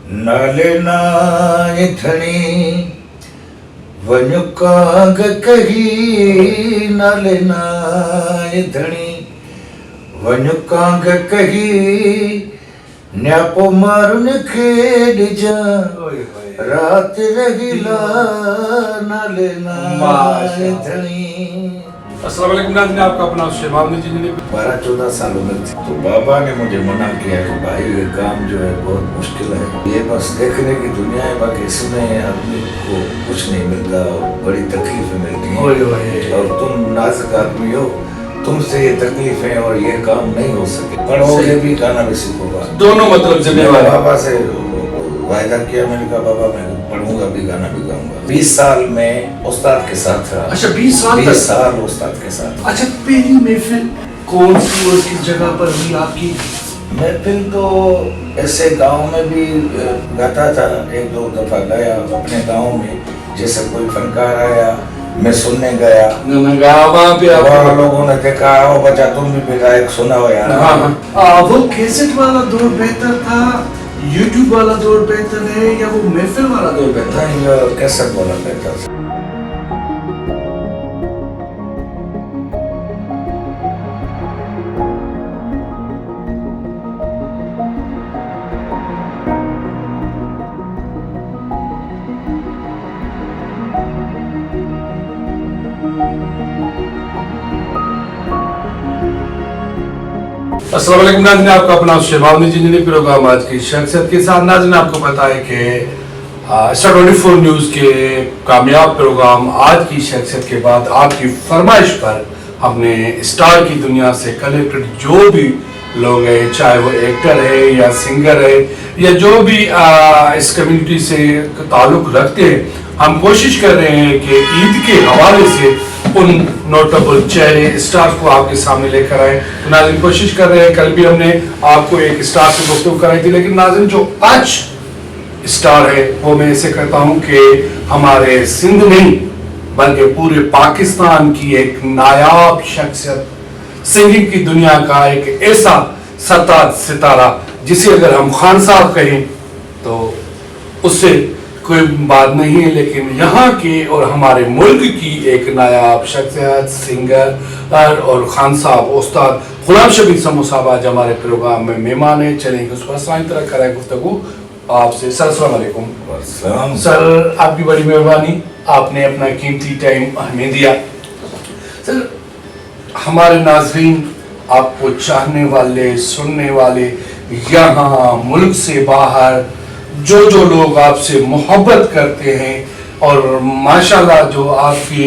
नाले धणी वनुकांग कही नाले धणी वनुकांग कही न्यापो मारुन खेड जा रात रहिला नाले धणी। अस्सलाम वालेकुम नाज़रीन, आपका अपना शहबाब जी ने 12-14 सालों में थी तो बाबा ने मुझे मना किया कि भाई ये काम जो है बहुत मुश्किल है, ये बस देखने की दुनिया है, बाकी इसमें आदमी को कुछ नहीं मिलता और बड़ी तकलीफें मिलती हैं और तुम नाजुक आदमी हो, तुमसे ये तकलीफें और ये काम नहीं हो सके, पढ़ोगे भी गाना भी सीखोगा दोनों मतलब जगह वाले। बाबा से वायदा किया, मैंने कहा बाबा मैं पढ़ूंगा भी गाना भी गाऊंगा। 20 साल में उस्ताद के साथ रहा। अच्छा 20 साल उस्ताद के साथ। अच्छा पहली महफिल कौन सी और किस जगह पर हुई आपकी? महफिल तो ऐसे गांव में भी गाता था, 1-2 दफा गया अपने गांव में, जैसे कोई फनकार आया मैं सुनने गया, वहाँ पे लोगों ने देखा आओ बच्चा तुम भी बेटा एक सुना हो यार। वो कैसेट वाला दौर बेहतर था, यूट्यूब वाला दौर बेहतर है या वो महफिल वाला दौर बेहतर है? नहीं, कैसेट वाला बेहतर था। अस्सलाम वालेकुम नाज़रीन, आपका अपना शहबाब जी ने प्रोग्राम आज की शख्सियत के साथ। नाज़रीन आपको पता है कि स्टार 24 न्यूज़ के कामयाब प्रोग्राम आज की शख्सियत के बाद आपकी फरमाइश पर हमने स्टार की दुनिया से कलेक्टेड जो भी लोग हैं, चाहे वो एक्टर है या सिंगर है या जो भी इस कम्युनिटी से ताल्लुक़ रखते हैं, हम कोशिश कर रहे हैं कि ईद के हवाले से उन नोटेबल चेहरे स्टार को आपके सामने लेकर आए। तो नाज़रीन कोशिश कर रहे हैं, कल भी हमने आपको एक स्टार से गुफ्तगू कराई थी, लेकिन नाज़रीन जो आज स्टार है वो मैं ऐसे कहता हूँ कि हमारे सिंध नहीं बल्कि पूरे पाकिस्तान की एक नायाब शख्सियत, सिंगिंग की दुनिया का एक ऐसा सितारा जिसे अगर हम खान साहब कहें तो उससे कोई बात नहीं है, लेकिन यहाँ के और हमारे मुल्क की एक नायाब शख्सियत, सिंगर और खान साहब उस्ताद गुलाम शबीर समो साहब आज हमारे प्रोग्राम में मेहमान है। चलेंगे उस पर आसानी तरह कराए गुफ्तगू आपसे। सर अस्सलाम वालेकुम। सर आपकी बड़ी मेहरबानी, आपने अपना कीमती टाइम हमें दिया। सर हमारे नाजरीन, आपको चाहने वाले, सुनने वाले, यहाँ मुल्क से बाहर जो लोग आपसे मोहब्बत करते हैं और माशाल्लाह जो आपकी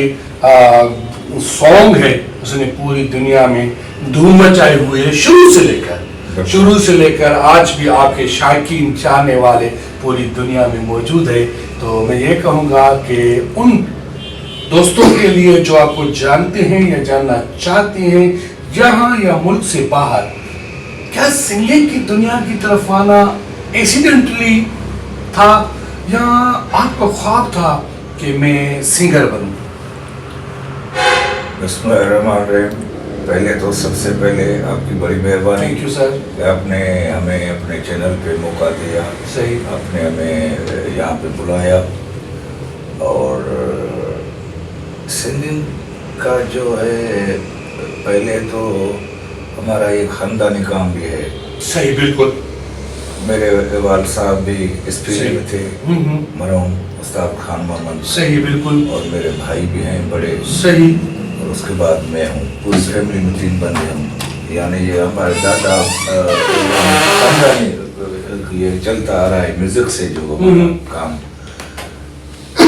सॉन्ग है उसने पूरी दुनिया में धूम मचाए हुए है, शुरू से लेकर आज भी आपके शायकीन चाहने वाले पूरी दुनिया में मौजूद है। तो मैं ये कहूँगा कि उन दोस्तों के लिए जो आपको जानते हैं या जानना चाहते हैं यहाँ या मुल्क से बाहर, क्या सिंगिंग की दुनिया की तरफ आना एक्सीडेंटली था या आपका ख्वाब था कि मैं सिंगर बनूं? बिस्मिल्लाहिर्रहमानिर्रहीम। पहले तो सबसे पहले आपकी बड़ी मेहरबानी, थैंक यू सर, कि आपने हमें अपने चैनल पे मौका दिया। सही, आपने हमें यहाँ पे बुलाया और सिंगिंग का जो है पहले तो हमारा एक खानदानी काम भी है। सही, बिल्कुल। मेरे वाल साहब भी इस फील्ड में थे, मरहूम उस्ताद खान मोहम्मद। सही, बिल्कुल। और मेरे भाई भी हैं बड़े। सही। और उसके बाद मैं हूँ, पूरी फैमिली में 3 बंदे हम, यानी ये हमारे दादा ये चलता आ रहा है म्यूजिक से जो काम।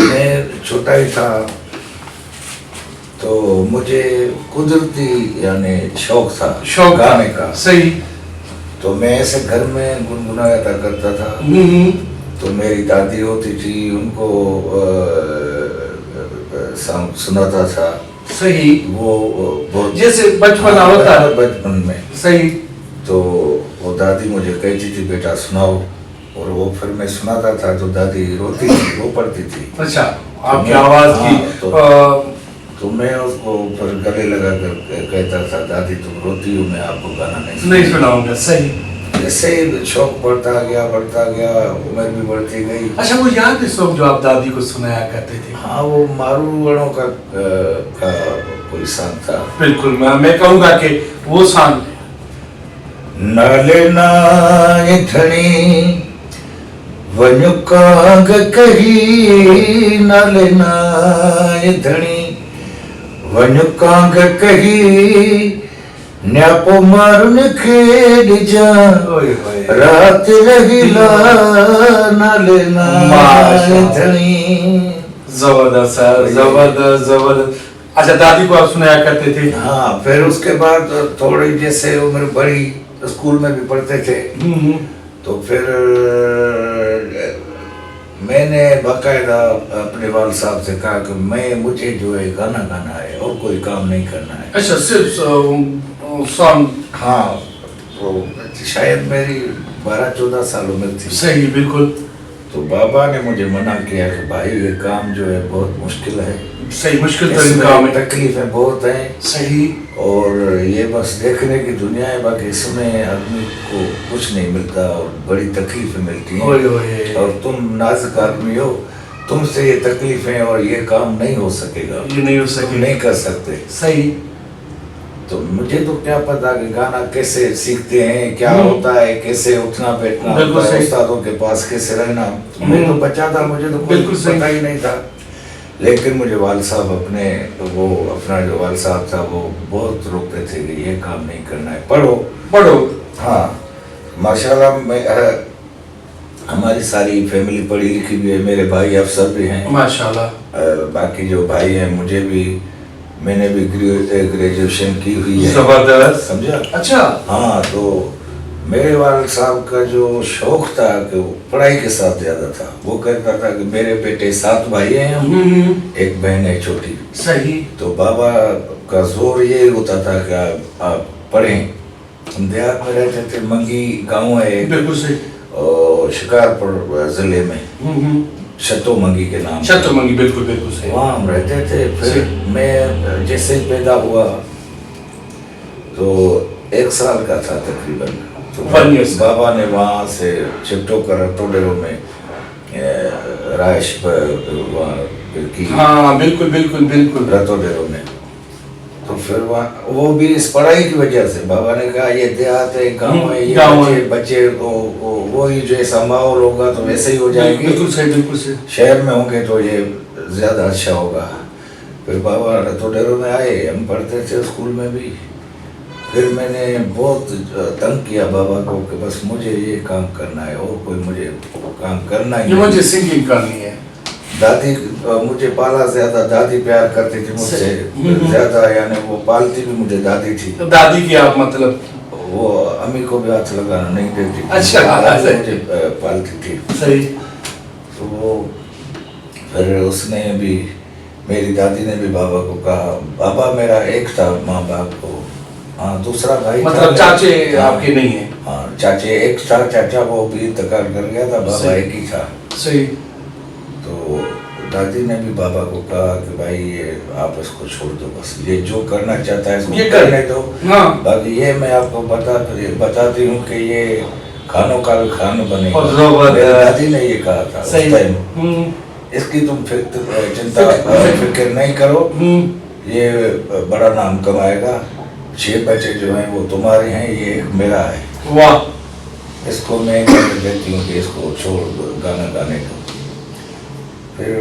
मैं छोटा ही था तो मुझे कुदरती यानी शौक गाने का। सही। तो मैं ऐसे घर में गुनगुनाया करता था। तो मेरी दादी होती थी, उनको सुनाता था। सही। वो बहुत जैसे बचपन होता है बचपन में। सही। तो वो दादी मुझे कहती थी बेटा सुनाओ, और वो फिर मैं सुनाता था तो दादी रोती थी, रो पड़ती थी। अच्छा, आपकी आवाज की तो मैं उसको फिर गले लगा कर कहता था दादी तुम रोती हो, मैं आपको गाना नहीं सुनाऊंगा। सही। ऐसे ही शौक बढ़ता गया, उम्र भी बढ़ती गई। अच्छा, वो याद है सब जो आप दादी को सुनाया करते थे? हाँ, वो मारूगढ़ों का कोई सांग था। बिल्कुल, मैं कहूँगा कि वो सांग नाले नाय धनी वनुकांग कही, नाले नाय धनी वनुकांग कही, न्यापो मारुन खेड जा रात रहिला, नाले नाय धनी। जबरदस्त है, जबरदस्त। अच्छा, दादी को आप सुनाया करते थे? हाँ, फिर उसके बाद थोड़ी जैसे उम्र बढ़ी, स्कूल में भी पढ़ते थे, तो फिर मैंने बाकायदा अपने वाल साहब से कहा कि मुझे जो है गाना गाना है और कोई काम नहीं करना है। अच्छा, सिर्फ सॉन्ग? हाँ, तो शायद मेरी 12-14 साल उम्र थी। सही, बिल्कुल। तो बाबा ने मुझे मना किया कि भाई ये काम जो है बहुत मुश्किल है। सही, मुश्किल तरीन काम है, तकलीफें बहुत हैं। सही। और ये बस देखने की दुनिया है, बाकी इसमें आदमी को कुछ नहीं मिलता और बड़ी तकलीफें मिलती हैं। और तुम नाजुक आदमी हो, तुमसे ये तकलीफें और ये काम नहीं हो सकेगा, ये नहीं हो सके, नहीं कर सकते। सही। तो मुझे तो क्या पता कि गाना कैसे सीखते हैं, क्या होता है, कैसे उठना बैठना होता है, उस्तादों के पास कैसे रहना। मैं तो बच्चा था, मुझे तो कुछ पता ही नहीं था। लेकिन मुझे वाल साहब अपना जो वाल साहब था वो बहुत रोकते थे कि ये काम नहीं करना है, पढ़ो। हाँ, माशाल्लाह हमारी सारी फैमिली पढ़ी लिखी भी है, मेरे भाई अफसर भी हैं माशाल्लाह। बाकी जो भाई हैं, मैंने भी ग्रेजुएशन की हुई है। जबरदस्त, समझा? अच्छा। हाँ, तो मेरे वाल साहब का जो शौक था कि वो पढ़ाई के साथ ज्यादा था। वो कहता था कि मेरे बेटे 7 भाई हैं हम, एक बहन है छोटी। सही। तो बाबा का जोर ये होता था कि आप पढ़ें। हम देहात में रहते थे, मंगी गाँव है, बिल्कुल सही, और शिकारपुर जिले में शतो मंगी के नाम। शतो मंगी, बिल्कुल बिल्कुल सही। वहाँ हम रहते थे। फिर मैं जैसे ही पैदा हुआ तो 1 साल का था तकरीबन, तो बाबा ने वहाँ से शिफ्टो कर टोडेरो में राइश की। हाँ, बिल्कुल बिल्कुल बिल्कुल, रतोडेरो में। तो फिर वहाँ वो भी इस पढ़ाई की वजह से बाबा ने कहा ये देहात है, गाँव है, ये बच्चे वो ही जैसा माहौल होगा तो वैसे ही हो जाएंगे। बिल्कुल सही, बिल्कुल सही। शहर में होंगे तो ये ज्यादा अच्छा होगा। फिर बाबा रतोडेरो में आए, हम पढ़ते थे स्कूल में भी। फिर मैंने बहुत तंग किया बाबा को कि बस मुझे ये काम करना है और कोई मुझे काम करना ही नहीं, मुझे सिंगिंग करनी है। दादी मुझे पाला ज्यादा, दादी प्यार करती थी मुझसे ज्यादा, यानी वो पालती भी मुझे दादी थी। तो दादी की आप मतलब? वो अम्मी को भी हाथ लगाना नहीं देती। अच्छा, मुझे पालती थी। सही। तो वो फिर उसने भी, मेरी दादी ने भी बाबा को कहा, बाबा मेरा एक था माँ बाप को। हाँ, दूसरा भाई मतलब चाचे आपके नहीं है? हाँ, चाचे एक था, चाचा वो भी इंतकाल कर गया था, बाबा एक ही था। सही। तो दादी ने भी बाबा को कहा कि भाई ये आप इसको छोड़ दो, बस ये जो करना चाहता है इसको करने दो। हाँ। बाकी ये मैं आपको बताती हूँ कि ये खानों का भी खान बनेगा। दादी ने ये कहा था उस टाइम। इसकी तुम चिंता फिक्र नहीं करो, ये बड़ा नाम कमाएगा। 6 बच्चे जो हैं वो तुम्हारे हैं, ये एक मेरा है। वाह। इसको मैं कहती हूँ कि इसको छोड़ दो, गाना गाने दो। फिर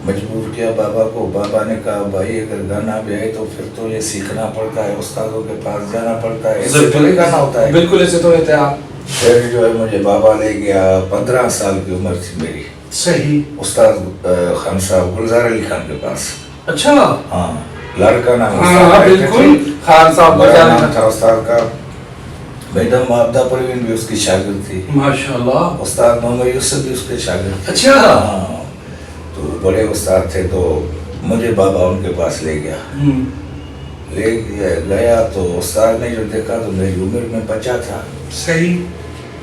मजबूर किया बाबा को। बाबा ने कहा भाई अगर गाना भी आए तो फिर तो ये सीखना पड़ता है, उस्तादों के पास जाना पड़ता है, ऐसे थोड़ी गाना होता है। बिल्कुल ऐसे तो रहते हैं आप। फिर जो है मुझे बाबा ले गया, 15 साल की उम्र थी मेरी। सही। उस्ताद खान साहब, गुलजार अली खान के पास। अच्छा। हाँ, लड़का नाम। हाँ, बिल्कुल, खान साहब नाम था उस्ताद का। मैडम आपदा परवीन भी उसकी शागिर्द थी। माशाल्लाह। उस्ताद मोहम्मद यूसुफ भी उसके शागिर्द थे। अच्छा। हाँ, तो बड़े उस्ताद थे। तो मुझे बाबा उनके पास ले गया। ले गया तो उस्ताद ने जो देखा तो मेरी उम्र में बचा था। सही।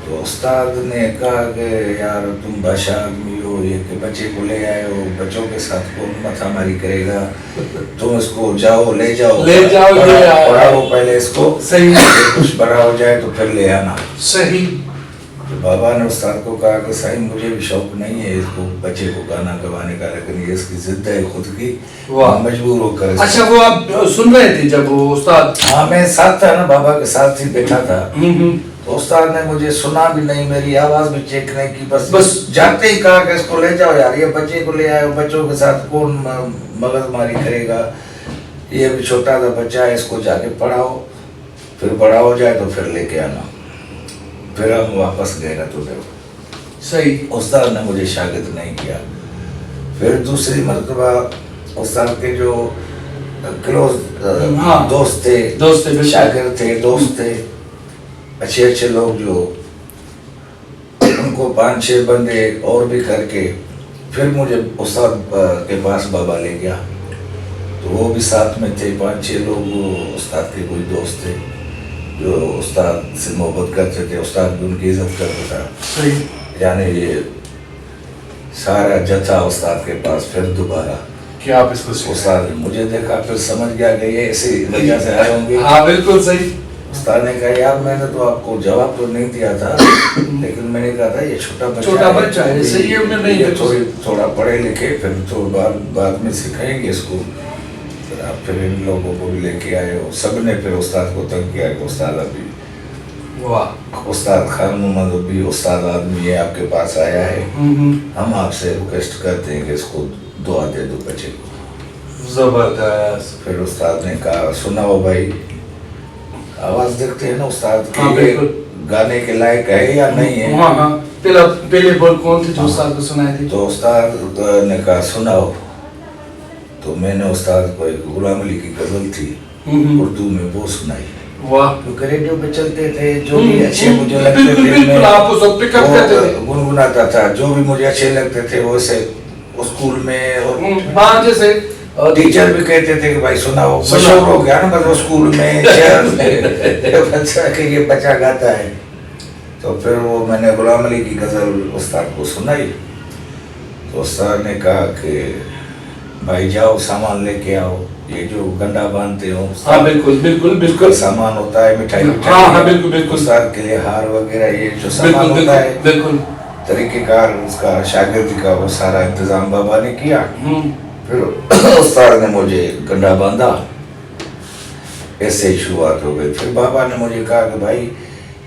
तो उस्ताद ने कहा कि यार तुम बादशाह आदमी हो, वो ये कि बच्चे को ले आए हो, बच्चों के साथ कौन माथा मारी करेगा, तुम इसको जाओ ले जाओ पढ़ाओ पहले इसको, सही कुछ बड़ा हो जाए तो फिर ले आना। सही। तो बाबा ने उस्ताद को कहा कि साईं मुझे भी शौक नहीं है इसको बच्चे को गाना गवाने का, लेकिन ये इसकी जिद है खुद की, मजबूर होकर। अच्छा, वो आप सुन रहे थे जब वो उस्ताद? हाँ, मैं साथ था ना, बाबा के साथ ही बैठा था। तो उस्ताद ने मुझे सुना भी नहीं, मेरी आवाज भी चेक नहीं की, बस जाते ही कहा कि इसको ले जाओ यार, ये बच्चे को ले आए, बच्चों के साथ कौन मगजमारी करेगा, ये भी छोटा सा बच्चा है, इसको जाके पढ़ाओ, फिर बड़ा हो जाए तो फिर लेके आना। फिर हम वापस गए ना तो सही। उस्ताद ने मुझे शागिर्द नहीं किया। फिर दूसरी मरतबा उस्ताद के जो क्लोज दोस्त थे, शागिर्द थे, दोस्त थे, अच्छे अच्छे लोग, जो उनको 5-6 बंदे और भी करके फिर मुझे उस्ताद के पास बाबा ले गया। तो वो भी साथ में थे 5-6 लोग, उस्ताद के कोई दोस्त थे जो उस्ताद से मोहब्बत करते थे, उस्ताद भी उनकी इज्जत करता था। सही। यानी ये सारा जत्था उस्ताद के पास फिर दोबारा कि आप इसको उस्ताद ने मुझे देखा, फिर समझ गया कि ये ऐसी वजह से आए होंगे। हाँ बिल्कुल सही। उस्ताद ने कहा यार मैंने तो आपको जवाब तो नहीं दिया था, लेकिन मैंने कहा था ये छोटा बच्चा है, सही है, मैं नहीं थोड़ा पढ़े लिखे, फिर तो बाद में सिखाएंगे इसको। आप फिर इन लोगों को भी लेके आए हो, सबने फिर उस्ताद को तंग किया कि उस्ताद अभी, वाह, उस्ताद खान मोहम्मद अभी उस्ताद आदमी है, आपके पास आया है, हम आपसे रिक्वेस्ट करते हैं कि इसको दुआ दे दो बच्चे को। जबरदस्त। फिर उस्ताद ने कहा सुनाओ भाई, आवाज देखते हैं ना उस्ताद की, गाने के लायक है या नहीं है। पहले बोल कौन थे जो उस्ताद को सुनाए थे? तो उस्ताद ने कहा सुनाओ। तो मैंने उस्ताद को एक गुलाम अली की गजल थी उर्दू में वो सुनाई। वाह। क्योंकि रेडियो पे चलते थे, जो भी अच्छे मुझे लगते थे मैं गुनगुनाता था, जो भी मुझे अच्छे लगते थे वो से स्कूल में, और जैसे टीचर भी कहते थे कि भाई सुनाओ, मशहूर हो गया ना मतलब स्कूल में, शहर में बच्चा कि ये बच्चा गाता है। तो फिर वो मैंने गुलाम अली की गजल उस्ताद को सुनाई। तो उस्ताद ने कहा कि भाई जाओ सामान लेके आओ, ये जो गंडा बांधते हो, हाँ बिल्कुल बिल्कुल बिल्कुल, सामान होता है, मिठाई हाँ बिल्कुल बिल्कुल, उस्ताद के लिए हार वगैरह, ये जो सामान होता है बिल्कुल तरीकेकार उसका, शागिर्द का, वो सारा इंतजाम बाबा ने किया। फिर उस्ताद ने मुझे गंडा बांधा, ऐसे ही शुरुआत हो गई। फिर बाबा ने मुझे कहा कि भाई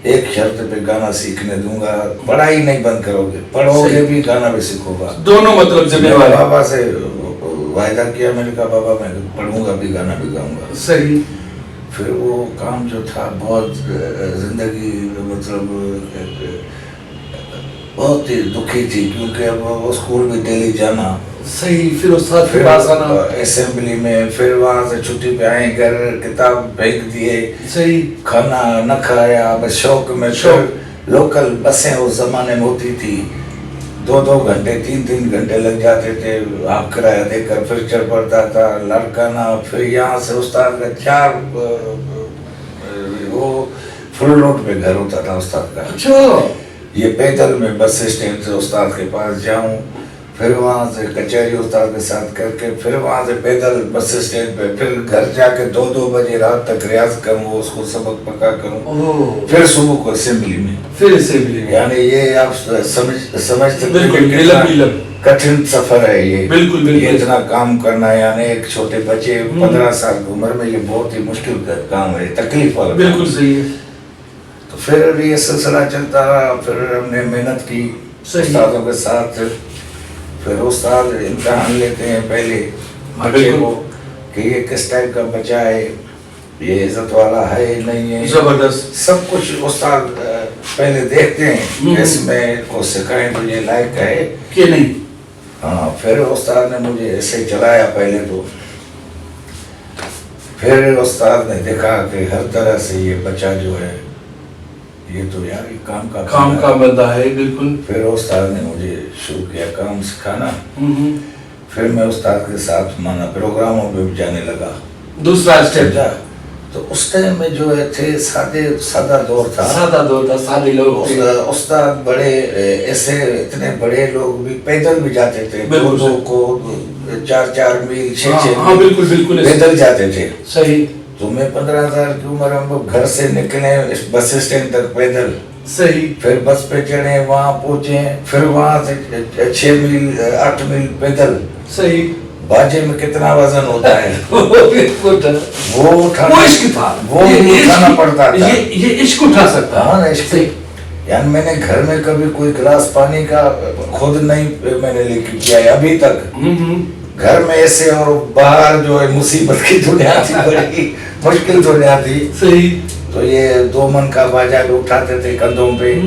एक शर्त पे गाना सीखने दूंगा, पढ़ाई नहीं बंद करोगे, पढ़ोगे भी गाना भी सीखोगा, दोनों मतलब जिम्मेवारी। बाबा से वायदा किया, मैंने कहा बाबा मैं पढ़ूंगा भी गाना भी गाऊंगा। सही। फिर वो काम जो था बहुत जिंदगी मतलब बहुत ही दुखी थी, क्योंकि अब वो स्कूल भी डेली जाना। सही। फिर उस्ताद के पास आना, असेंबली में, फिर वहाँ से छुट्टी पे आए, घर किताब फेंक दिए, सही, खाना न खाया, बस शौक में। फिर लोकल बसें उस जमाने में होती थी, 2-2 घंटे 3-3 घंटे लग जाते थे, आप किराया देकर फिर चढ़ पड़ता था लड़काना। फिर यहाँ से उस्ताद का 4 वो फुल रोड पे घर होता था उस्ताद का। अच्छा। ये पैदल में बस स्टैंड से उस्ताद के पास जाऊं, फिर वहाँ से कचहरी उस्ताद के साथ करके, फिर वहाँ से पैदल बस स्टैंड पे, फिर घर जाके 2-2 बजे रात तक रियाज करूँ, उसको सबक पका करूँ, फिर सुबह को असेंबली में, फिर असेंबली में। यानी ये आप समझ सकते हैं कठिन सफर है ये। बिल्कुल बिल्कुल। ये इतना काम करना, यानी एक छोटे बच्चे 15 साल की उम्र में, ये बहुत ही मुश्किल काम है, तकलीफ वाला। बिल्कुल सही है। तो फिर ये सिलसिला चलता रहा, फिर हमने मेहनत की उस्तादों के साथ। फिर उस्ताद इम्तिहान लेते हैं पहले बच्चे को कि ये किस टाइप का बच्चा है, ये इज्जत वाला है नहीं है, जबरदस्त, सब कुछ उस्ताद पहले देखते हैं, इसमें को सिखाएं तो ये लायक है कि नहीं। हाँ, फिर उस्ताद ने मुझे ऐसे चलाया पहले तो। फिर उस्ताद ने देखा कि हर तरह से ये बच्चा जो है, ये तो यार ये काम का बंदा है। बिल्कुल। फिर उस्ताद ने मुझे शुरू किया काम सिखाना। फिर मैं उस्ताद के साथ माना प्रोग्रामों पे भी जाने लगा। दूसरा स्टेप था। تو اس ٹائم میں جو ہے تھے سادہ دور تھا، سادہ دور تھا، سادے لوگ تھے. استاد بڑے ایسے اتنے بڑے لوگ بھی پیدل بھی جاتے تھے، دو کو 4 میل 6 بالکل بالکل پیدل جاتے تھے. صحیح. تو میں 15 سال کی عمر ہم لوگ گھر سے نکلے بس اسٹینڈ تک پیدل. صحیح. پھر بس پہ چڑھے، وہاں پہنچے، پھر وہاں سے 6 میل 8 میل پیدل. صحیح. باجے میں کتنا وزن ہوتا ہے وہ عشق تھا، وہ اٹھانا پڑتا تھا. یہ عشق اٹھا سکتا. ہاں عشق. یعنی میں نے گھر میں کبھی کوئی گلاس پانی کا خود نہیں میں نے لے کے کیا ہے ابھی تک. گھر میں ایسے، اور باہر جو ہے مصیبت کی دنیا تھی، بڑی مشکل دنیا تھی. صحیح. تو یہ 2 من کا باجا بھی اٹھاتے تھے کندھوں پہ،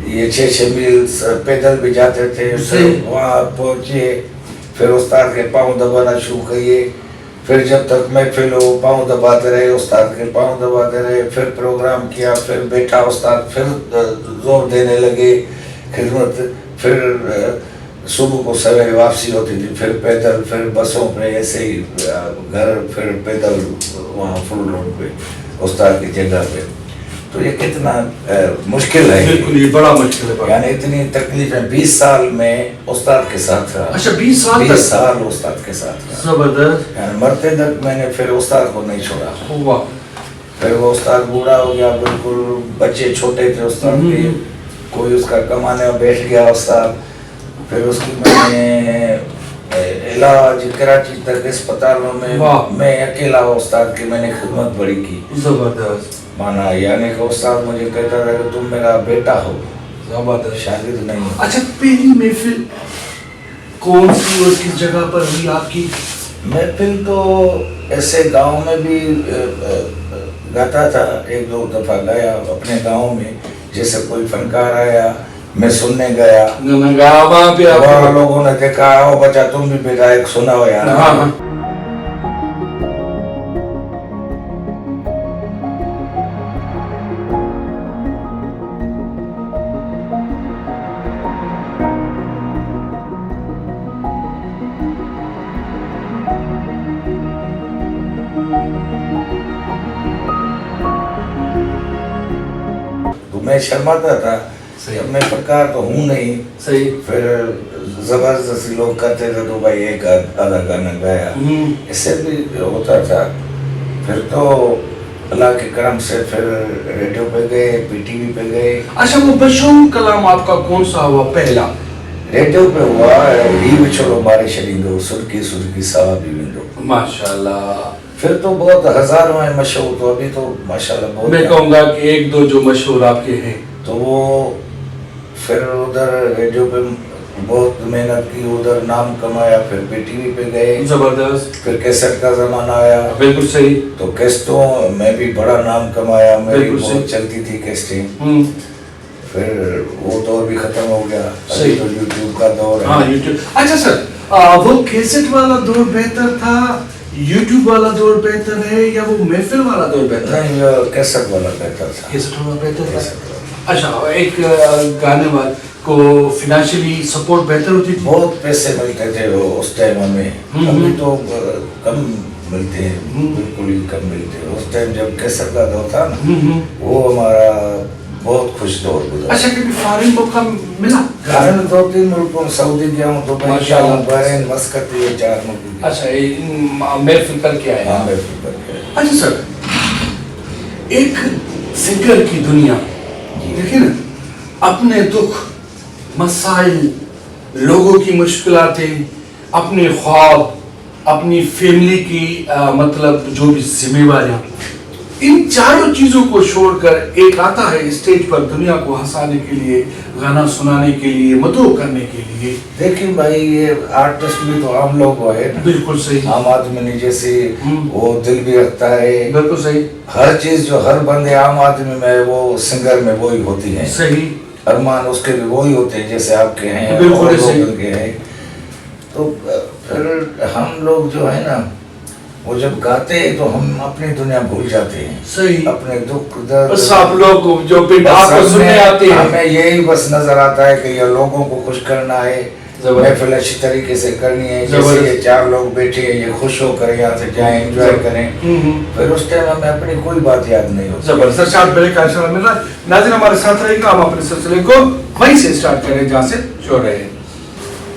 یہ 6 میل پیدل بھی جاتے تھے. وہاں پہنچے، پھر استاد کے پاؤں دبانا شروع کیے. پھر جب تک محفل ہو پاؤں دباتے رہے، استاد کے پاؤں دباتے رہے. پھر پروگرام کیا، پھر بیٹھا استاد، پھر زور دینے لگے خدمت. پھر صبح کو سویرے واپسی ہوتی تھی، پھر پیدل، پھر بسوں پہ ایسے ہی گھر، پھر پیدل وہاں فل روڈ پہ استاد کی جگہ پہ. تو یہ کتنا مشکل ہے. بالکل یہ بڑا مشکل ہے. یعنی اتنی تکلیفیں 20 سال میں استاد کے ساتھ رہا. اچھا 20 سال استاد کے ساتھ رہا. زبردست. یعنی مرتے تک میں نے پھر استاد کو نہیں چھوڑا. واہ. پھر وہ استاد بوڑھا ہو گیا، بالکل بچے چھوٹے تھے استاد کے، کوئی اس کا کمانے میں بیٹھ گیا استاد. پھر اس کی میں نے علاج کراچی تک اسپتالوں میں اکیلا استاد کی میں نے خدمت بڑی کی. زبردست. مانا یعنی کہ استاد مجھے کہتا تھا کہ تم میرا بیٹا ہو، زبردست، شاگرد نہیں. اچھا پہلی محفل کون سی اور کس جگہ پر ہوئی آپ کی؟ محفل تو ایسے گاؤں میں بھی گاتا تھا، 1-2 دفعہ گایا اپنے گاؤں میں. جیسے کوئی فنکار آیا میں سننے گیا، وہاں پہ لوگوں نے دیکھا، او بچہ تم بھی بیٹا ایک سنا ہو یار. میں شرماتا تھا، میں فنکار تو ہوں نہیں. صحیح. پھر زبردستی لوگ کرتے تھے تو بھائی ایک آدھا گانا گایا، اس سے بھی ہوتا تھا. پھر تو اللہ کے کرم سے پھر ریڈیو پہ گئے، پی ٹی وی پہ گئے. اچھا وہ بشوم کلام آپ کا کون سا ہوا پہلا؟ ریڈیو پہ ہوا ہی بچھڑو مارے شریندو سرکی سرکی سوا بھی وندو. ماشاءاللہ. پھر تو بہت ہزاروں ہیں مشہور. تو ابھی تو ماشاءاللہ بہت. میں کہوں گا کہ 1-2 جو مشہور آپ کے ہیں. تو وہ پھر ادھر ریڈیو پہ بہت محنت کی، ادھر نام کمایا. پھر پی ٹی وی پہ گئے. زبردست. پھر کیسٹ کا زمانہ آیا. بالکل صحیح. تو کیسٹوں میں بھی بڑا نام کمایا، میری بہت چلتی تھی کیسٹیں. پھر وہ دور بھی ختم ہو گیا. ابھی تو یوٹیوب کا دور ہے. ہاں یوٹیوب. اچھا سر، وہ کیسٹ والا دور بہتر تھا، یوٹیوب والا دور بہتر ہے، یا وہ محفل والا دور بہتر ہے؟ نہیں، کیسٹ والا بہتر تھا. کیسٹ والا بہتر تھا. اچھا ایک گانے والے کو فائنینشلی سپورٹ بہتر ہوتی تھی؟ بہت پیسے ملتے تھے وہ اس ٹائم ہمیں. ابھی تو کم ملتے ہیں، بالکل ہی کم ملتے ہیں. اس ٹائم جب کیسٹ کا دور تھا نا، وہ ہمارا بہت خوش دور گزرا. اچھا کبھی فارن موقع ملا؟ فارن 2-3 ملکوں، سعودی گیا ہوں، دبئی گیا ہوں، بحرین، مسقط، یہ 4 ملک. اچھا محفل کر کے آئے. محفل کر کے. اچھا سر، ایک سنگر کی دنیا دیکھیں نا، اپنے دکھ مسائل، لوگوں کی مشکلاتیں، اپنے خواب، اپنی فیملی کی مطلب جو بھی ذمہ داریاں، ان چاروں چیزوں کو چھوڑ کر ایک آتا ہے اسٹیج پر دنیا کو ہنسانے کے لیے، گانا سنانے کے لیے، مدعو کرنے کے لیے. دیکھیں بھائی، یہ آرٹسٹ بھی تو عام لوگ ہوئے نا. بالکل صحیح. عام آدمی نہیں، جیسے وہ دل بھی رکھتا ہے. بالکل صحیح. ہر چیز جو ہر بندے عام آدمی میں، وہ سنگر میں وہی ہوتی ہے. صحیح. ارمان اس کے بھی وہی ہوتے ہیں جیسے آپ کے ہیں، بالکل صحیح کے ہیں. تو پھر ہم لوگ جو ہے نا، وہ جب گاتے ہیں تو ہم اپنی دنیا بھول جاتے ہیں. صحیح. اپنے دکھ درد، بس آپ لوگ جو بھی آپ کو سننے آتے ہیں، ہمیں یہی بس نظر آتا ہے کہ یہ لوگوں کو خوش کرنا ہے، महफिल अच्छी तरीके से करनी है, जैसे ये 4 लोग बैठे हैं, ये खुश होकर यहाँ से जाएं, एंजॉय करें, फिर उस टाइम हमें अपनी कोई बात याद नहीं होती। जबरदस्त। अच्छा, ब्रेक का इशारा मिल रहा है, नाज़रीन हमारे साथ रहेगा, हम अपने सिलसिले को वहीं से स्टार्ट करें जहाँ से छोड़ रहे हैं।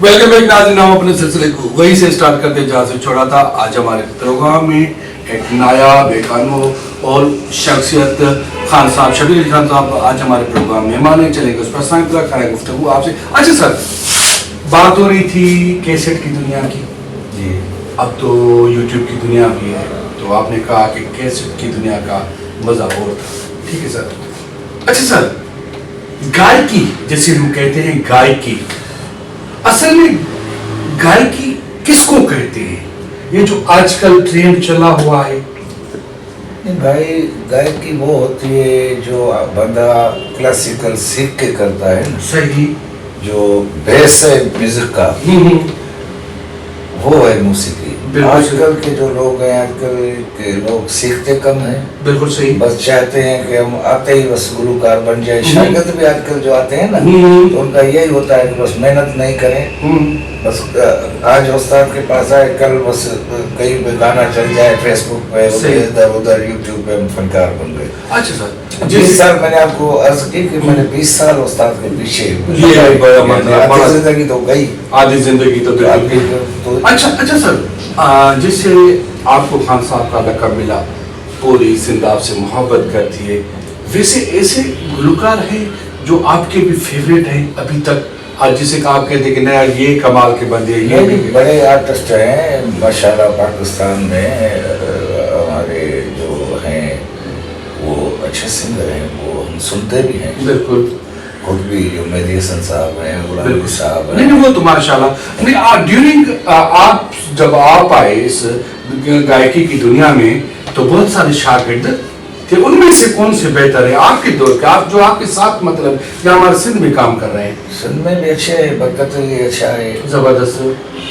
वेलकम बैक नाज़रीन, हम अपने सिलसिले को वहीं से स्टार्ट करते जहाँ से छोड़ा था। आज हमारे प्रोग्राम में एक नायाब, एक अनमोल और शख्सियत खान साहब, शबीर अली खान साहब आज हमारे प्रोग्राम में मेहमान हैं। चलेंगे उस पर सांइतला खाना गुफ्तगू आपसे। अच्छा सर, बात हो रही थी कैसेट की दुनिया की, जी अब तो यूट्यूब की दुनिया भी है, तो आपने कहा कि कैसेट की दुनिया का मज़ा और था, ठीक है सर। अच्छा सर, गायकी जैसे हम कहते हैं, गायकी असल में गायकी किसको कहते हैं? ये जो आजकल ट्रेंड चला हुआ है। नहीं भाई, गायकी वो होती है जो बंदा क्लासिकल सीख के करता है ना, सही। जो बेस है म्यूजिक का, वो है मौसीकी। आजकल के जो लोग हैं, आजकल के लोग सीखते कम हैं, बिल्कुल सही। बस चाहते हैं कि हम आते ही बस गुलकार बन जाए। शागिर्द भी आजकल जो आते हैं ना, तो उनका यही होता है कि बस मेहनत नहीं करें, बस आज उस्ताद के पास आए, कल बस कहीं पे गाना चल जाए, फेसबुक पे, इधर उधर यूट्यूब पे हम फनकार बन गए। अच्छा सर, 20 साल मैंने आपको अर्ज की कि मैंने 20 साल उस्ताद के पीछे, आधी जिंदगी तो गई, आधी जिंदगी तो अच्छा सर, जैसे आपको खान साहब का लक़ब मिला, पूरी सिंध आपसे मोहब्बत करती है, वैसे ऐसे गुलकार हैं जो आपके भी फेवरेट हैं अभी तक, आज जिसे आप कहते हैं कि नया ये कमाल के बंदे, ये भी बड़े आर्टिस्ट हैं माशाल्लाह। पाकिस्तान में हमारे जो हैं वो अच्छे सिंगर हैं, वो हम सुनते भी हैं। बिल्कुल, खुद भी जो मेहदी हसन साहब हैं, गुलाम साहब हैं। नहीं वो तो माशाल्लाह। नहीं, ड्यूरिंग आप जब आप आए इस गायकी की दुनिया में, तो बहुत सारे शागिर्द थे, उनमें से कौन से बेहतर है आपके दौर के, आप जो आपके साथ मतलब जो हमारे सिंध में काम कर रहे हैं? सिंध में भी अच्छे है, बरकत भी अच्छा है, जबरदस्त।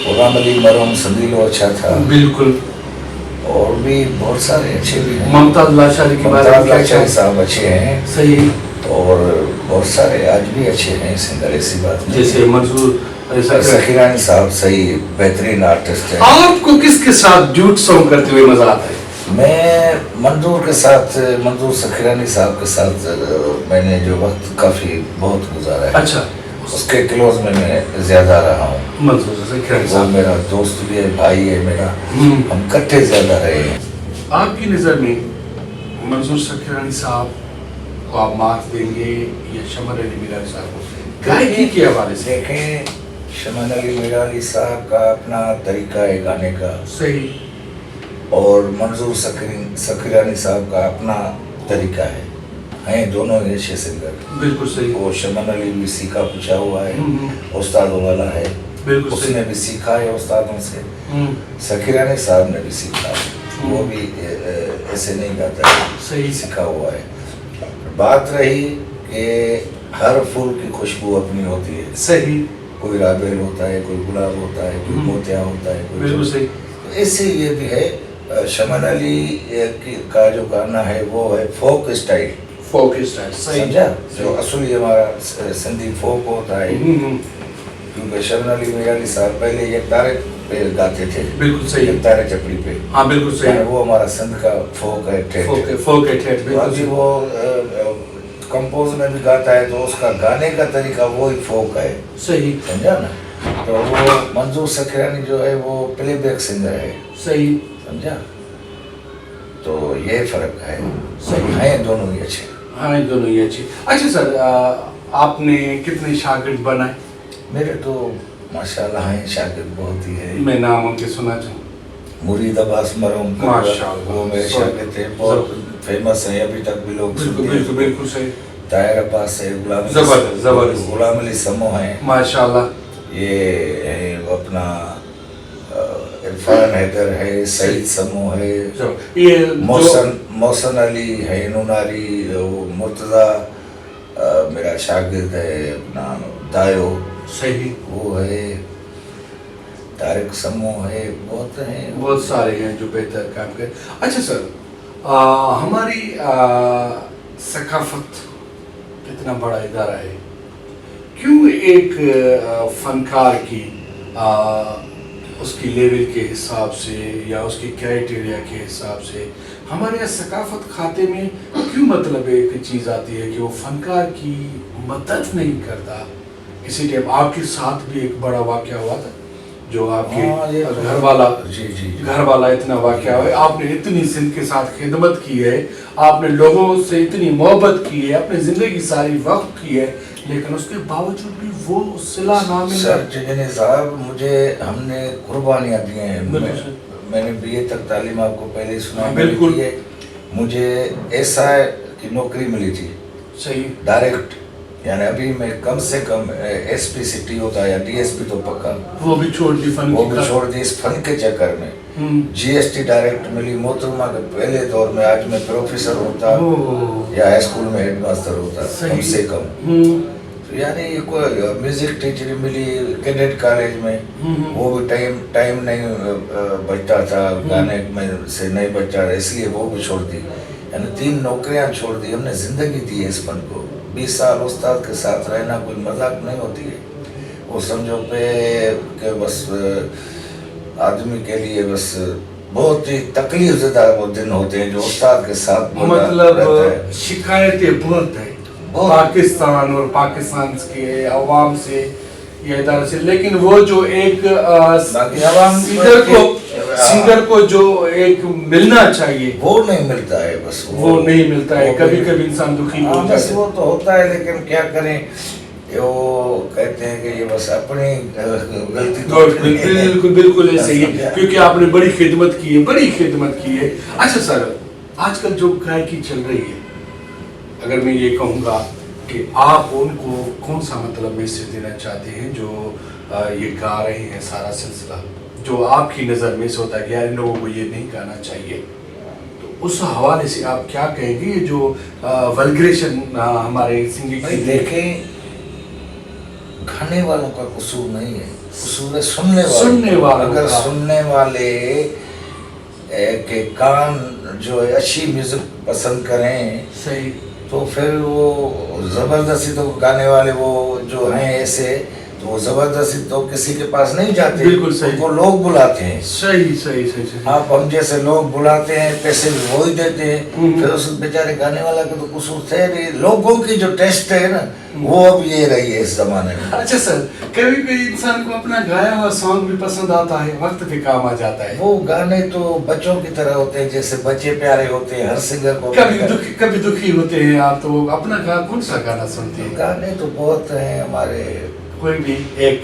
गुलाम अली मरहूम संदीलो अच्छा था, बिल्कुल, और भी बहुत सारे अच्छे भी हैं। मुमताज लाशारी के बारे में क्या लाशारी साहब अच्छे हैं, सही, और बहुत सारे आज भी अच्छे हैं सिंगर, ऐसी बात नहीं। जैसे मंजूर सखीरानी साहब सही बेहतरीन आर्टिस्ट है। आपको किसके साथ ड्यूट सॉन्ग करते हुए मजा आता है? मैं मंजूर के साथ, मंजूर सखीरानी साहब के साथ मैंने जो वक्त काफ़ी बहुत गुजारा है। अच्छा, उसके क्लोज में मैं ज़्यादा रहा हूँ। मंजूर सखीरानी वो साहब मेरा दोस्त भी है, भाई है मेरा, हम इकट्ठे ज़्यादा रहे हैं। आपकी नज़र में मंजूर सखीरानी साहब को आप मार्क्स देंगे या शमर अली मीरानी साहब को गायकी के हवाले से? देखें, शमन अली मीरानी साहब का अपना तरीका है गाने का, सही, और मंजूर सखीरानी साहब का अपना तरीका है, हैं दोनों ही अच्छे सिंगर। बिल्कुल सही। वो शमन अली भी सीखा पूछा हुआ है, उस्तादों वाला है, बिल्कुल सही। उसने भी सीखा है उस्तादों से, सखीरानी साहब ने भी सीखा है, वो भी ऐसे नहीं गाता है, सही सीखा हुआ है। बात रही कि हर फूल की खुशबू अपनी होती है, सही, कोई राबेल होता है, कोई गुलाब होता है, कोई मोतिया होता है, कोई बिल्कुल सही। तो ऐसे ये भी है। शमन अली का जो गाना है वो है फोक स्टाइल, फोक स्टाइल, सही, समझा, जो असली हमारा सिंधी फोक होता है। क्योंकि शमन अली मीरानी साहब पहले ये तारे पे गाते थे, बिल्कुल सही, एक तारे चपड़ी पे, हाँ बिल्कुल सही, वो हमारा सिंध का फोक है, ठेठ। फोक है, ठेठ, तो अभी वो कंपोज में भी गाता है, तो उसका गाने का तरीका वो ही फोक है, सही, समझा ना। तो वो मंजूर सखीरानी जो है वो प्लेबैक सिंगर है, सही, समझा, तो ये फर्क है। सही है दोनों ही अच्छे। हाँ, ये दोनों ही अच्छे। अच्छा सर, आपने कितने शागिर्द बनाए? मेरे तो माशाल्लाह हैं शागिर्द बहुत ही है। मैं नाम उनके सुना चाहूँ। मुरीद अब्बास मरहूम, माशाल्लाह, वो मेरे शागिर्द थे, बहुत फेमस है, अभी तक भी लोग सुनते हैं। बिल्कुल सही। ताहिर अब्बास है, जबरदस्त, गुलाम अली समो है, माशाल्लाह, ये है अपना इरफान हैदर है, सईद समो है, ये मोहसन अली है, नूनारी, मुर्तज़ा मेरा शागिर्द है, अपना दायो, सही, वो है, तारिक समो है, बहुत हैं, बहुत सारे हैं जो बेहतर काम कर। अच्छा सर, हमारी सकाफत कितना बड़ा इदारा है کیوں ایک فنکار کی اس کی لیول کے حساب سے یا اس کی کرائٹیریا کے حساب سے ہمارے یہاں ثقافت کھاتے میں کیوں مطلب ایک چیز آتی ہے کہ وہ فنکار کی مدد نہیں کرتا؟ کسی ٹائم آپ کے ساتھ بھی ایک بڑا واقعہ ہوا تھا جو آپ کے گھر والا اتنا واقعہ ہوا ہے، آپ نے اتنی سندھ کے ساتھ خدمت کی ہے، آپ نے لوگوں سے اتنی محبت کی ہے، اپنی زندگی ساری وقت کی ہے، لیکن اس کے باوجود بھی وہ صلہ نہ ملا۔ سر جنید صاحب، مجھے ہم نے قربانیاں دی ہیں، میں نے BA تک تعلیم آپ کو پہلے سنا بالکل، مجھے SI کی نوکری ملی تھی صحیح ڈائریکٹ، یعنی ابھی میں کم سے کم SP سٹی ہوتا ہے یا DSP تو پکا، وہ بھی چھوڑ دی فن، وہ بھی چھوڑ دی اس فن کے چکر میں۔ GST ڈائریکٹ ملی محترمہ کے پہلے دور میں، آج میں پروفیسر ہوتا یا ہائی اسکول میں ہیڈ ماسٹر ہوتا کم سے کم، یعنی کوئی میوزک ٹیچر ملی کیڈٹ کالج میں، وہ بھی ٹائم نہیں بچتا تھا، گانے میں سے نہیں بچتا تھا، اس لیے وہ بھی چھوڑ دی، یعنی 3 نوکریاں چھوڑ دی۔ ہم نے زندگی دی ہے اس فن کو، 20 سال استاد کے ساتھ رہنا کوئی مذاق نہیں ہوتی ہے، وہ سمجھو پہ کہ بس آدمی کے لیے بس بہت ہی تکلیف زدہ وہ دن ہوتے ہیں جو استاد کے ساتھ مطلب شکایتیں بہت ہیں پاکستان اور پاکستان کے عوام سے یا ادارے سے، لیکن وہ جو ایک سنگر کو جو ایک ملنا چاہیے وہ نہیں ملتا ہے، بس وہ نہیں ملتا ہے، کبھی کبھی انسان دکھی ہو جاتا ہے، وہ تو ہوتا ہے، لیکن کیا کریں، وہ کہتے ہیں کہ یہ بس اپنی غلطی، بالکل ایسے ہی ہے، کیونکہ آپ نے بڑی خدمت کی ہے۔ اچھا سر، آج کل جو گائیکی چل رہی ہے، اگر میں یہ کہوں گا کہ آپ ان کو کون سا مطلب میسج دینا چاہتے ہیں جو یہ گا رہے ہیں سارا سلسلہ، جو آپ کی نظر میں سے ہوتا ہے کہ یار ان لوگوں کو یہ نہیں گانا چاہیے، تو اس حوالے سے آپ کیا کہیں گے؟ یہ جو ولگریشن ہمارے سنگنگ کی، دیکھیں گانے والوں کا قصور نہیں ہے، قصور ہے سننے والوں، اگر سننے والے کہ کان جو اچھی میوزک پسند کریں صحیح، تو پھر وہ زبردستی تو گانے والے وہ جو ہیں ایسے تو وہ زبردستی تو کسی کے پاس نہیں جاتے، بالکل صحیح، وہ لوگ بلاتے ہیں، صحیح، آپ ہم جیسے لوگ بلاتے ہیں، پیسے بھی وہی دیتے ہیں، پھر اس بیچارے گانے والا کا تو قصور تھے نہیں، لوگوں کی جو ٹیسٹ ہے نا وہ اب یہ رہی ہے اس زمانے میں۔ اچھا سر، کبھی کوئی انسان کو اپنا گایا ہوا سانگ بھی پسند آتا ہے، وقت پہ کام آ جاتا ہے، وہ گانے تو بچوں کی طرح ہوتے ہیں، جیسے بچے پیارے ہوتے ہیں، ہر سنگر کو کبھی دکھی ہوتے ہیں آپ، تو اپنا کون سا گانا سنتے ہیں؟ گانے تو بہت ہیں ہمارے، کوئی بھی ایک۔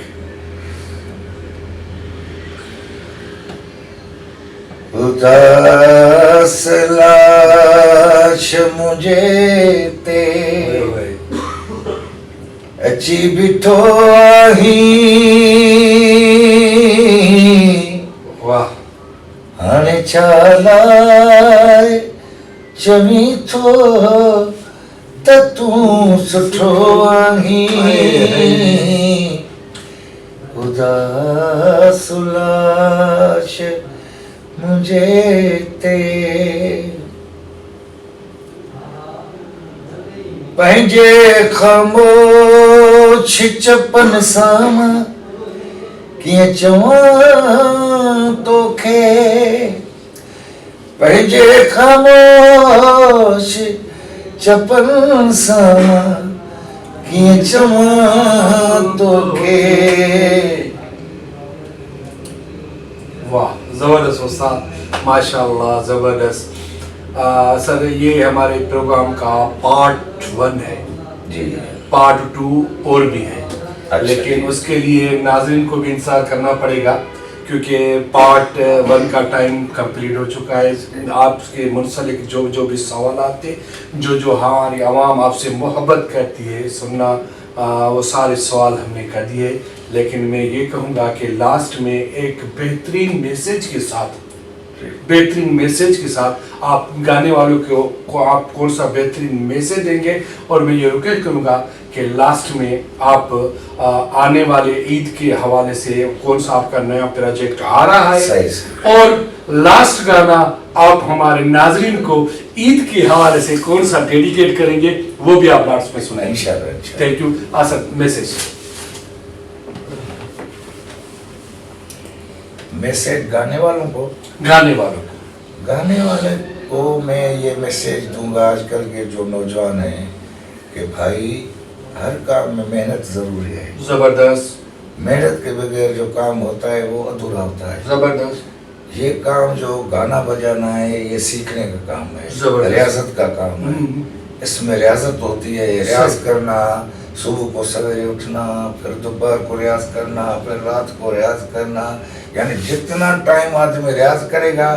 اداس لاش مجھے تے اچھی بٹھو آہی واہ، ہانے چالائے چمی تو تتوں سٹھو آہی اداس لاش مجھے تے پنجے خاموش چپن ساما کیے چواں تو کھے، پنجے خاموش چپن ساما کیے چواں تو کھے۔ واہ، زبردست استاد، ماشاءاللہ، زبردست۔ سر یہ ہمارے پروگرام کا پارٹ 1 ہے جی، پارٹ 2 اور بھی ہے، لیکن اس کے لیے ناظرین کو بھی انتظار کرنا پڑے گا، کیونکہ پارٹ 1 کا ٹائم کمپلیٹ ہو چکا ہے۔ آپ کے منسلک جو بھی سوالات تھے، جو ہماری عوام آپ سے محبت کرتی ہے سننا، وہ سارے سوال ہم نے کر دیے، لیکن میں یہ کہوں گا کہ لاسٹ میں ایک بہترین میسیج کے ساتھ آپ گانے والوں کو آپ کون سا بہترین میسیج دیں گے، اور میں یہ ریکویسٹ کروں گا کہ لاسٹ میں آپ آنے والے عید کے حوالے سے کون سا آپ کا نیا پروجیکٹ آ رہا ہے، اور लास्ट गाना आप हमारे नाजरीन को ईद के हवाले से कौन सा डेडिकेट करेंगे वो भी आप लास्ट में सुनाएंगे इंशाल्लाह। Thank you Asad message message गाने वालों को मैं ये मैसेज दूंगा आजकल के जो नौजवान हैं कि भाई हर काम में मेहनत ज़रूरी है। जबरदस्त मेहनत के बगैर जो काम होता है वो अधूरा होता है। जबरदस्त ये काम जो गाना बजाना है ये सीखने का काम है, जबरदस्त। रियाजत का काम है। इसमें रियाजत होती है, रियाज करना, सुबह को सवेरे उठना, फिर दोपहर को रियाज करना, फिर रात को रियाज करना, यानी जितना टाइम आदमी रियाज करेगा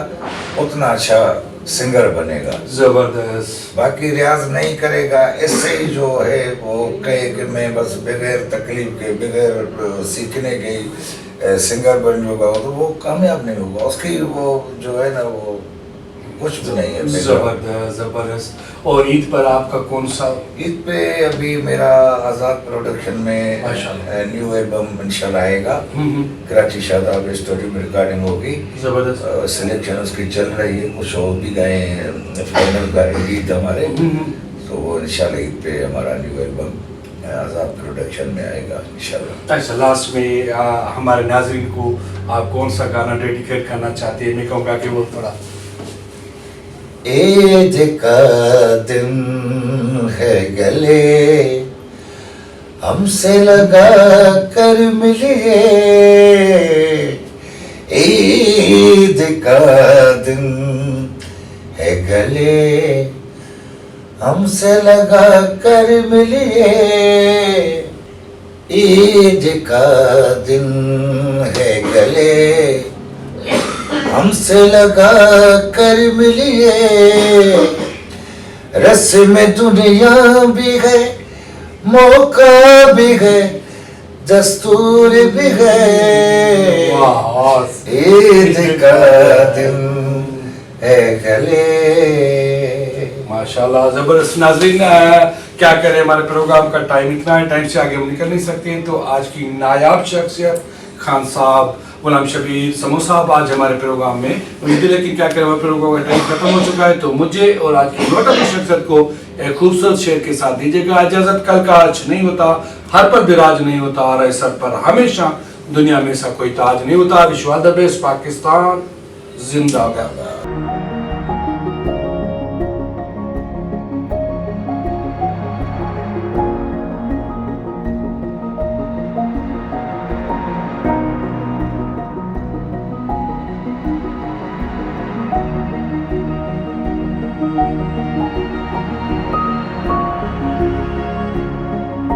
उतना अच्छा सिंगर बनेगा। जबरदस्त बाकी रियाज नहीं करेगा इससे ही जो है वो कहे कि मैं बस बगैर तकलीफ के बगैर सीखने के सिंगर बन जाऊंगा तो वो कामयाब नहीं होगा। उसकी वो जो है ना वो कुछ भी नहीं है। जबरदस्त जबरदस्त। और ईद पर आपका कौन सा? ईद पे अभी मेरा आज़ाद प्रोडक्शन में न्यू एल्बम इंशाल्लाह आएगा। कराची शादाब स्टूडियो में रिकॉर्डिंग होगी। जबरदस्त सिलेक्शन उसकी चल रही है, कुछ और भी गए हैं, फाइनल का गीत हमारे, तो वो इंशाल्लाह ईद पे हमारा न्यू एल्बम आज़ाद प्रोडक्शन में आएगा इंशाल्लाह। अच्छा, लास्ट में हमारे नाजरीन को आप कौन सा गाना डेडिकेट करना चाहते हैं? मैं कहूँगा कि वो थोड़ा ईद का दिन है गले हमसे लगा कर मिलिए, ईद का दिन है गले हमसे लगा कर मिलिए, ईद का दिन है गले हमसे लगा कर मिलिए, रस्म दुनिया भी है, मौका भी है, दस्तूर भी है, ईद का दिन है गले। माशाल्लाह जबरदस्त। नाज़रीन क्या करें, हमारे प्रोग्राम का टाइम इतना है, टाइम से आगे हम निकल नहीं सकते हैं। तो आज की नायाब शख्सियत खान साहब, गुलाम शबीर, समो साहब आज हमारे प्रोग्राम में मौजूद है। लेकिन क्या करें, हमारे प्रोग्राम का टाइम खत्म हो चुका है। तो मुझे और आज की नोटबल शख्सियत को एक खूबसूरत शेर के साथ दीजिएगा इजाजत। कल का आज नहीं होता, हर पर बिराज नहीं होता, और सर पर हमेशा दुनिया में ऐसा कोई ताज नहीं होता। विश्व द बेस्ट, पाकिस्तान जिंदाबाद।